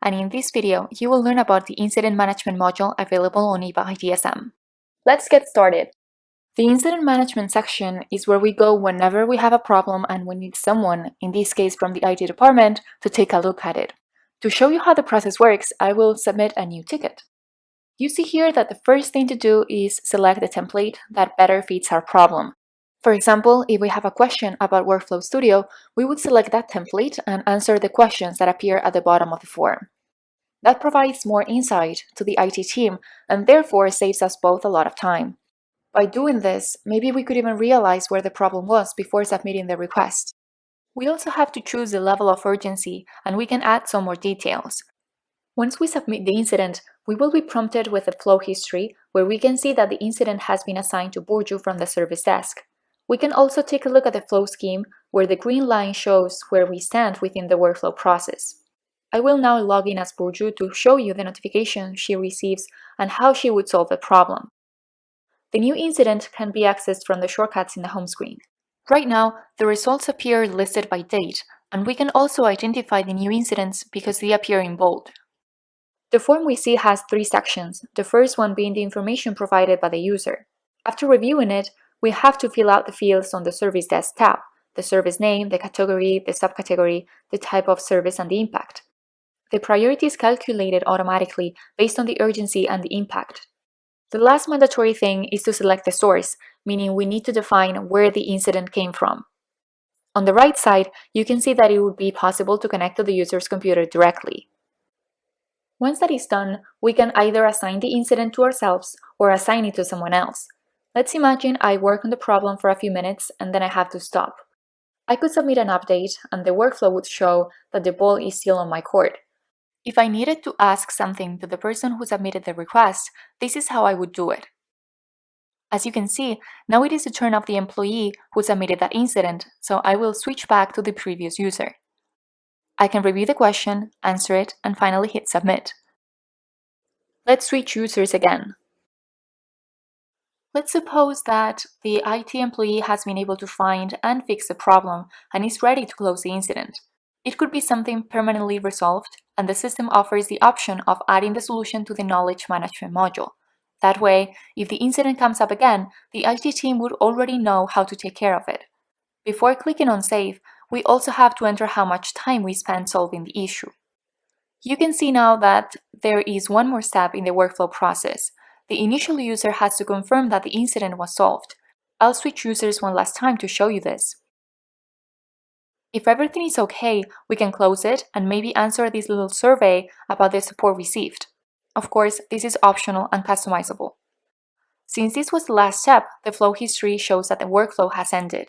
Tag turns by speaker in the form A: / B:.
A: and in this video, you will learn about the Incident Management module available on eBA ITSM. Let's get started. The Incident Management section is where we go whenever we have a problem and we need someone, in this case from the IT department, to take a look at it. To show you how the process works, I will submit a new ticket. You see here that the first thing to do is select the template that better fits our problem. For example, if we have a question about Workflow Studio, we would select that template and answer the questions that appear at the bottom of the form. That provides more insight to the IT team and therefore saves us both a lot of time. By doing this, maybe we could even realize where the problem was before submitting the request. We also have to choose the level of urgency, and we can add some more details. Once we submit the incident, we will be prompted with a flow history where we can see that the incident has been assigned to Burju from the service desk. We can also take a look at the flow scheme where the green line shows where we stand within the workflow process. I will now log in as Burju to show you the notification she receives and how she would solve the problem. The new incident can be accessed from the shortcuts in the home screen. Right now, the results appear listed by date, and we can also identify the new incidents because they appear in bold. The form we see has 3 sections, the first one being the information provided by the user. After reviewing it, we have to fill out the fields on the Service Desk tab, the service name, the category, the subcategory, the type of service, and the impact. The priority is calculated automatically based on the urgency and the impact. The last mandatory thing is to select the source, meaning we need to define where the incident came from. On the right side, you can see that it would be possible to connect to the user's computer directly. Once that is done, we can either assign the incident to ourselves or assign it to someone else. Let's imagine I work on the problem for a few minutes and then I have to stop. I could submit an update and the workflow would show that the ball is still on my court. If I needed to ask something to the person who submitted the request, this is how I would do it. As you can see, now it is the turn of the employee who submitted that incident, so I will switch back to the previous user. I can review the question, answer it, and finally hit submit. Let's switch users again. Let's suppose that the IT employee has been able to find and fix the problem and is ready to close the incident. It could be something permanently resolved, and the system offers the option of adding the solution to the Knowledge Management module. That way, if the incident comes up again, the IT team would already know how to take care of it. Before clicking on Save, we also have to enter how much time we spent solving the issue. You can see now that there is one more step in the workflow process. The initial user has to confirm that the incident was solved. I'll switch users one last time to show you this. If everything is okay, we can close it and maybe answer this little survey about the support received. Of course, this is optional and customizable. Since this was the last step, the flow history shows that the workflow has ended.